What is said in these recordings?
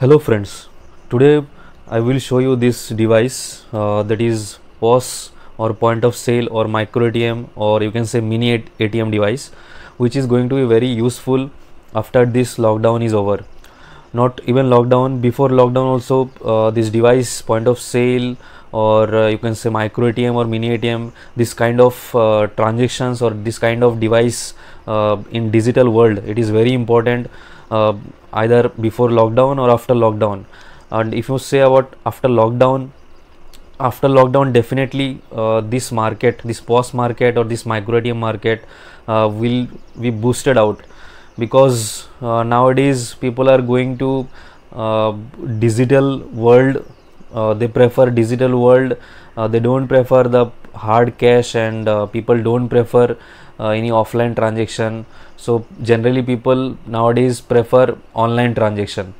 Hello friends, today I will show you this device that is POS or point of sale or micro ATM, or you can say mini ATM device, which is going to be very useful after this lockdown is over. Not even lockdown, before lockdown also this device point of sale, or you can say micro ATM or mini ATM, this kind of transactions or this kind of device in digital world, it is very important, either before lockdown or after lockdown. And if you say about after lockdown, definitely this market, this POS market or this micro ATM market will be boosted out, because nowadays people are going to digital world. They prefer digital world. They don't prefer the hard cash, and people don't prefer any offline transaction. So generally people nowadays prefer online transaction.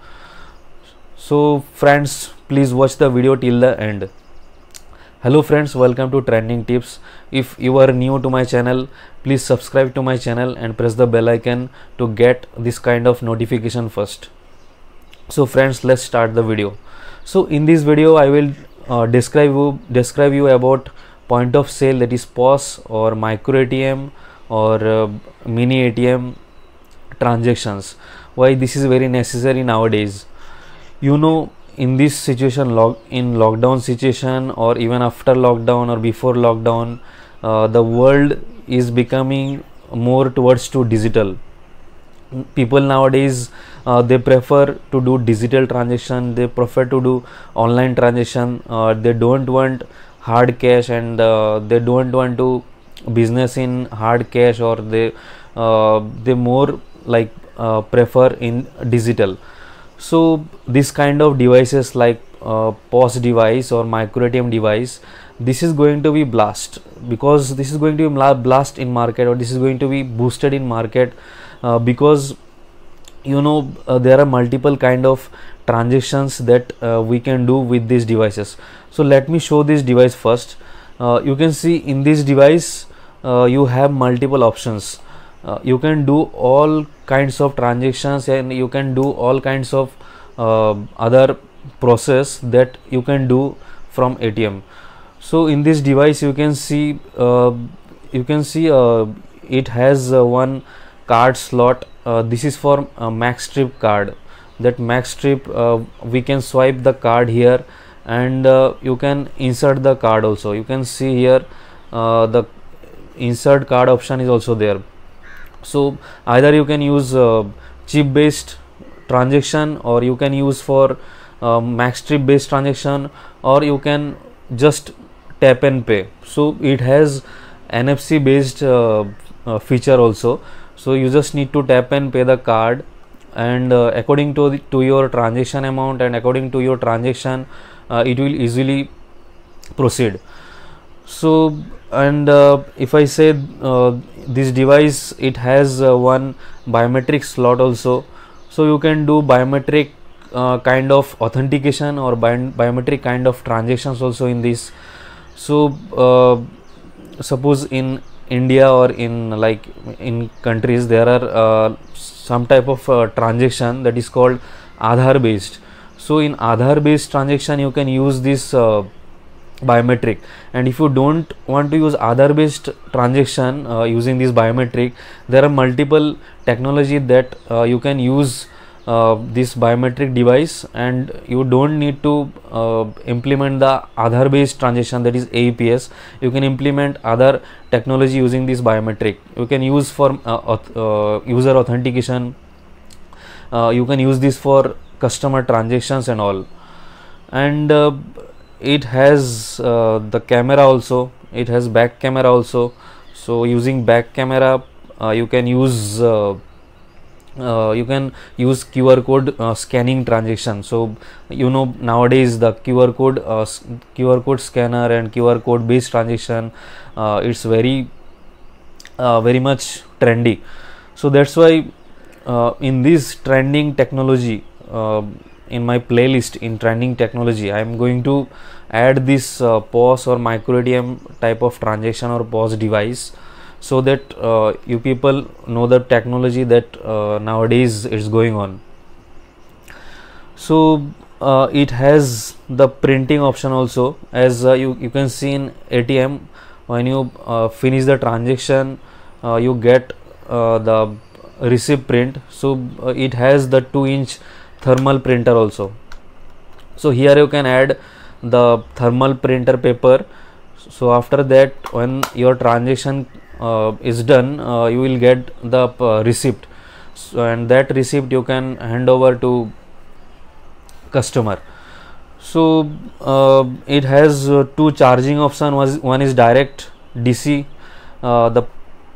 So friends, please watch the video till the end. Hello friends, welcome to Trending Tips. If you are new to my channel, please subscribe to my channel and press the bell icon to get this kind of notification first. So friends, let's start the video. So in this video I will describe you about point of sale, that is POS or micro ATM or mini ATM transactions. Why this is very necessary nowadays. You know, in this situation, in lockdown situation, or even after lockdown or before lockdown, the world is becoming more towards to digital. People nowadays they prefer to do digital transaction, they prefer to do online transaction. They don't want hard cash, and they don't want to business in hard cash, or they more like prefer in digital. So this kind of devices like POS device or micro ATM device, this is going to be blast, because this is going to be blast in market, or this is going to be boosted in market, because you know there are multiple kind of transactions that we can do with these devices. So let me show this device first. You can see in this device you have multiple options. You can do all kinds of transactions, and you can do all kinds of other process that you can do from ATM. So in this device you can see it has one card slot. This is for MaxStrip card. That MaxStrip, we can swipe the card here, and you can insert the card also. You can see here the insert card option is also there. So either you can use chip based transaction, or you can use for MaxStrip based transaction, or you can just tap and pay. So it has NFC based feature also. So you just need to tap and pay the card, and according to your transaction amount and according to your transaction, it will easily proceed. So, and if I say this device, it has one biometric slot also. So you can do biometric kind of authentication or biometric kind of transactions also in this. So suppose in India or in countries, there are some type of transaction that is called Aadhaar based. So in Aadhaar based transaction you can use this biometric, and if you don't want to use Aadhaar based transaction using this biometric, there are multiple technology that you can use this biometric device, and you don't need to implement the Aadhaar based transaction, that is AEPS. You can implement other technology using this biometric. You can use for user authentication. You can use this for customer transactions and all. And it has the camera also. It has back camera also. So using back camera, you can use QR code scanning transaction. So you know nowadays the QR code scanner and QR code based transaction, it's very much trendy. So that's why in this trending technology, in my playlist in trending technology, I am going to add this POS or micro ATM type of transaction or POS device, so that you people know the technology that nowadays is going on. So it has the printing option also, as you can see in ATM. When you finish the transaction, you get the receipt print. So it has the 2-inch thermal printer also. So here you can add the thermal printer paper. So after that, when your transaction is done, you will get the receipt. So, and that receipt you can hand over to customer. So it has two charging option. One is direct DC, the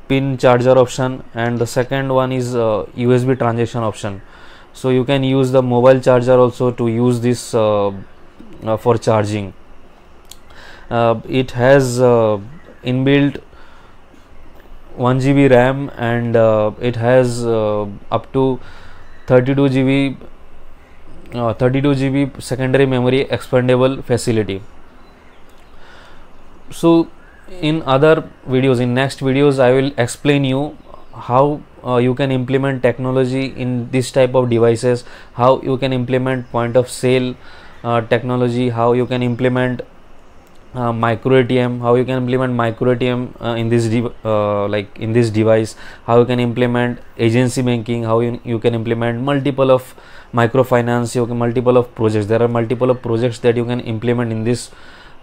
pin charger option, and the second one is USB transaction option. So you can use the mobile charger also to use this for charging. It has inbuilt 1 GB RAM, and it has up to 32 GB 32 GB secondary memory expandable facility. So in other videos, in next videos, I will explain you how you can implement technology in this type of devices, how you can implement point of sale technology, how you can implement micro ATM, how you can implement micro ATM in this like in this device, how you can implement agency banking, how you can implement multiple of microfinance, you can multiple of projects. There are multiple of projects that you can implement in this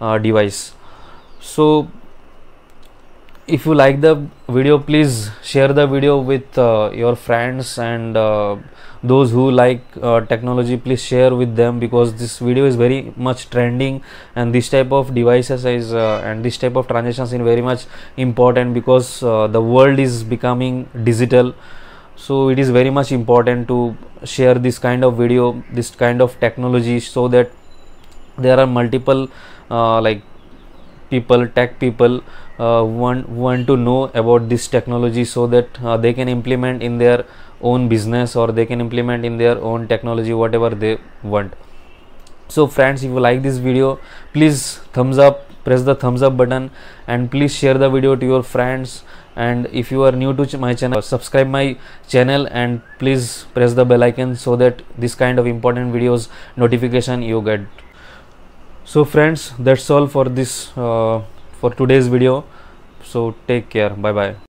device. So if you like the video, please share the video with your friends, and those who like technology, please share with them, because this video is very much trending, and this type of devices is and this type of transactions is very much important, because the world is becoming digital. So it is very much important to share this kind of video, this kind of technology, so that there are multiple like people, tech people want to know about this technology, so that they can implement in their own business, or they can implement in their own technology, whatever they want. So friends, if you like this video, please thumbs up, press the thumbs up button, and please share the video to your friends. And if you are new to my channel, subscribe my channel, and please press the bell icon, so that this kind of important videos notification you get. So friends, that's all for this for today's video. So take care, bye bye.